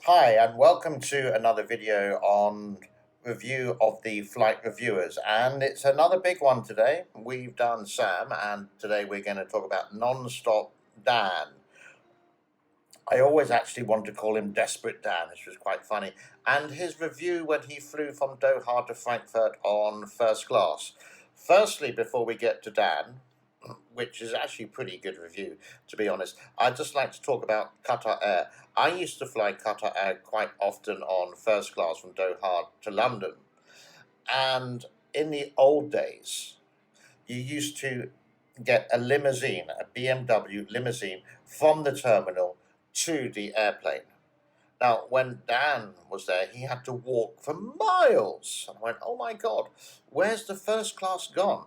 Hi, and welcome to another video on review of the flight reviewers. And it's another big one today. We've done Sam, and today we're going to talk about Nonstop Dan. I always actually wanted to call him Desperate Dan, which was quite funny. And his review when he flew from Doha to Frankfurt on first class. Firstly, before we get to Dan, which is actually a pretty good review, to be honest, I'd just like to talk about Qatar Air. I used to fly Qatar Air quite often on first class from Doha to London. And in the old days, you used to get a limousine, a BMW limousine, from the terminal to the airplane. Now, when Dan was there, he had to walk for miles. And I went, oh my God, where's the first class gone?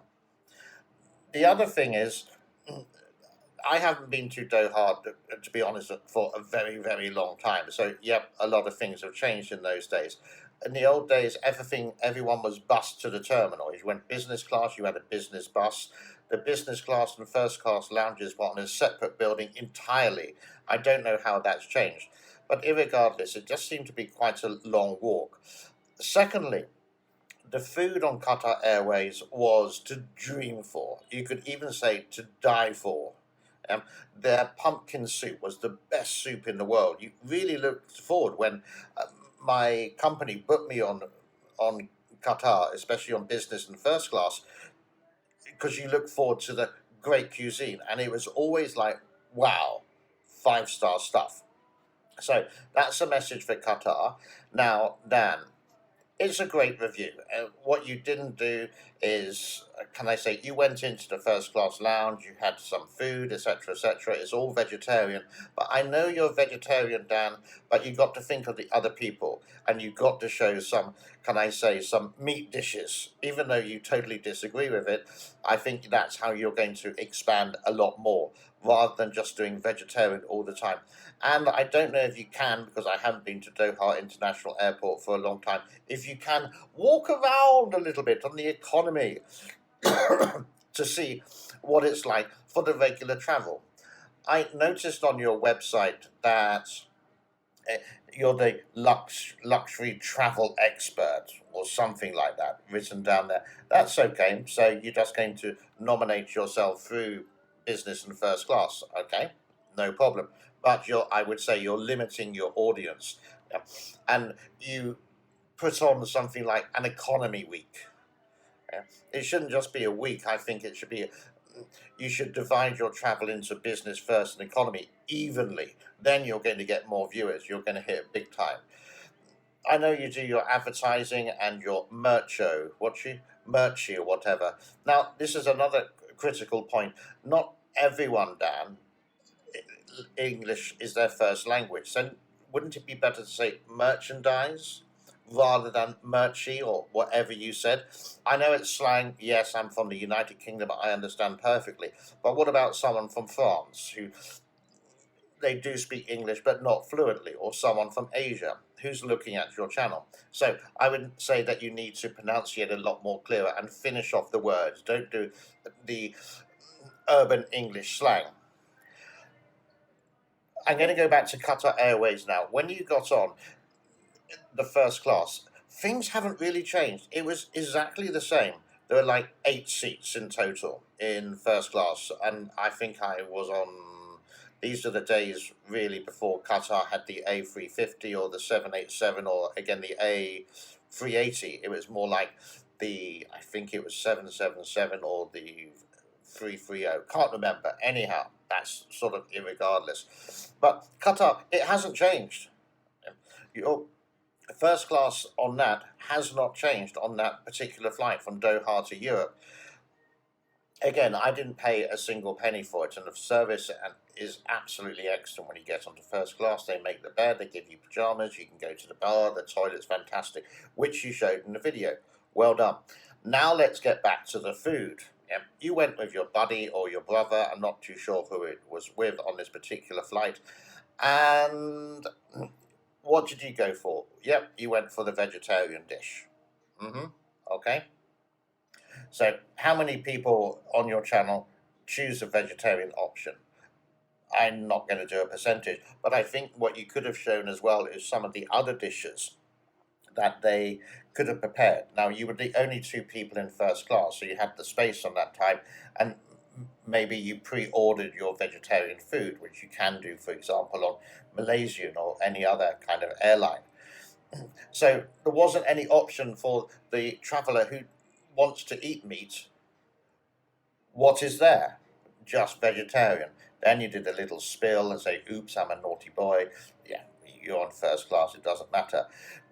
The other thing is, I haven't been to Doha, to be honest, for a very, very long time. So, yep, a lot of things have changed in those days. In the old days, everyone was bused to the terminal. If you went business class, you had a business bus. The business class and first class lounges were on a separate building entirely. I don't know how that's changed. But irregardless, it just seemed to be quite a long walk. Secondly, the food on Qatar Airways was to dream for. You could even say to die for. Um, their pumpkin soup was the best soup in the world. You really looked forward when uh, my company booked me on Qatar, especially on business and first class, because you look forward to the great cuisine, and it was always like, wow, 5-star stuff. So that's a message for Qatar. Now, Dan, it's a great review. What you didn't do is, can I say, you went into the first class lounge, you had some food, etc., etc. It's all vegetarian. But I know you're vegetarian, Dan, but you got to think of the other people and you got to show some, can I say, some meat dishes. Even though you totally disagree with it, I think that's how you're going to expand a lot more rather than just doing vegetarian all the time. And I don't know if you can, because I haven't been to Doha International Airport for a long time, if you can walk around a little bit on the economy to see what it's like for the regular travel. I noticed on your website that you're the luxury travel expert or something like that written down there. That's okay. So you're just going to nominate yourself through business and first class. Okay, no problem. But I would say you're limiting your audience. Yeah. And you put on something like an economy week. Yeah. It shouldn't just be a week. I think it should be. You should divide your travel into business first and economy evenly. Then you're going to get more viewers. You're going to hit big time. I know you do your advertising and your merchy or whatever. Now, this is another critical point. Not everyone, Dan, English is their first language. So wouldn't it be better to say merchandise rather than merchy or whatever you said? I know it's slang. Yes, I'm from the United Kingdom. I understand perfectly. But what about someone from France who they do speak English but not fluently, or someone from Asia who's looking at your channel? So I would say that you need to pronunciate a lot more clearer and finish off the words. Don't do the urban English slang. I'm going to go back to Qatar Airways now. When you got on the first class, things haven't really changed. It was exactly the same. There were like 8 seats in total in first class, and I think I was on. These are the days really before Qatar had the A350 or the 787 or again the A380. It was more like I think it was 777 or the 330. Can't remember. Anyhow, that's sort of irregardless. But Qatar, it hasn't changed. Your first class on that has not changed on that particular flight from Doha to Europe. Again, I didn't pay a single penny for it, and the service is absolutely excellent when you get onto first class. They make the bed, they give you pajamas, you can go to the bar, the toilet's fantastic, which you showed in the video. Well done. Now let's get back to the food. You went with your buddy or your brother, I'm not too sure who it was with on this particular flight, and what did you go for? Yep, you went for the vegetarian dish. Mm-hmm. Okay. So, how many people on your channel choose a vegetarian option? I'm not going to do a percentage, but I think what you could have shown as well is some of the other dishes that they could have prepared. Now, you were the only two people in first class, so you had the space on that time, and maybe you pre-ordered your vegetarian food, which you can do, for example, on Malaysian or any other kind of airline. So there wasn't any option for the traveller who wants to eat meat. What is there? Just vegetarian. Then you did a little spill and say, oops, I'm a naughty boy. Yeah, you're on first class, it doesn't matter.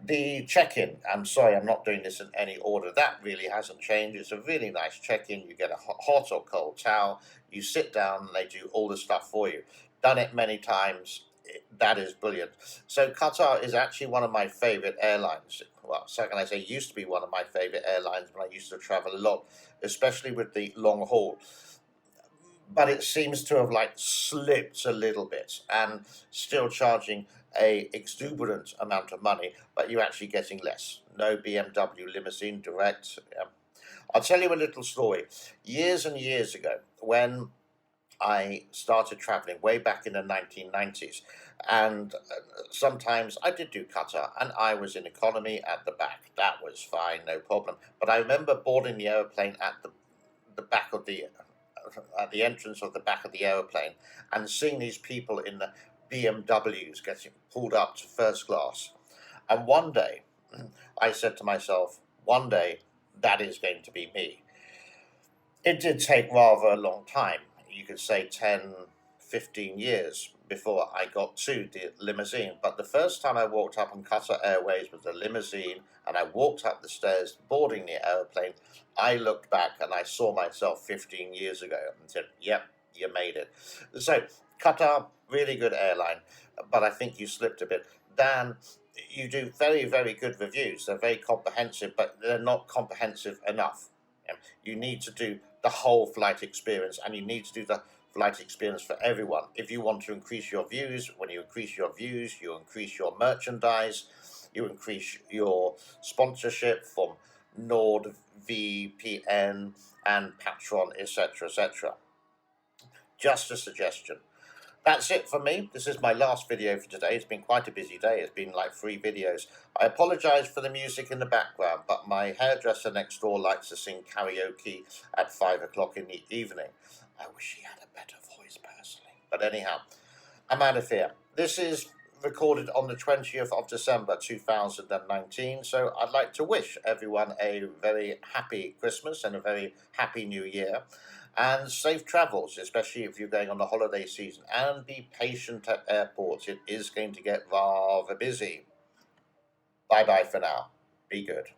The check-in, I'm sorry, I'm not doing this in any order. That really hasn't changed. It's a really nice check-in. You get a hot or cold towel. You sit down and they do all the stuff for you. Done it many times. That is brilliant. So Qatar is actually one of my favorite airlines. Well, so can I say used to be one of my favorite airlines when I used to travel a lot, especially with the long haul. But it seems to have like slipped a little bit and still charging a exuberant amount of money, but you're actually getting less. No BMW limousine direct. I'll tell you a little story. Years and years ago, when I started traveling way back in the 1990s, and sometimes I did do Qatar, and I was in economy at the back. That was fine, no problem. But I remember boarding the aeroplane at the back of the at the entrance of the back of the aeroplane and seeing these people in the BMWs getting pulled up to first class. And one day, I said to myself, one day that is going to be me. It did take rather a long time. You could say 10, 15 years before I got to the limousine. But the first time I walked up on Qatar Airways was a limousine, and I walked up the stairs boarding the airplane. I looked back and I saw myself 15 years ago and said, yep, you made it. So, Qatar, really good airline, but I think you slipped a bit. Dan, you do very, very good reviews. They're very comprehensive, but they're not comprehensive enough. You need to do the whole flight experience, and you need to do the flight experience for everyone. If you want to increase your views, when you increase your views, you increase your merchandise, you increase your sponsorship from NordVPN and Patron, etc., etc. Just a suggestion. That's it for me. This is my last video for today. It's been quite a busy day. It's been like 3 videos. I apologise for the music in the background, but my hairdresser next door likes to sing karaoke at 5 o'clock in the evening. I wish he had a better voice personally. But anyhow, I'm out of here. This is recorded on the 20th of December 2019, so I'd like to wish everyone a very happy Christmas and a very happy New Year, and safe travels, especially if you're going on the holiday season, and be patient at airports. It is going to get rather busy. Bye bye for now. Be good.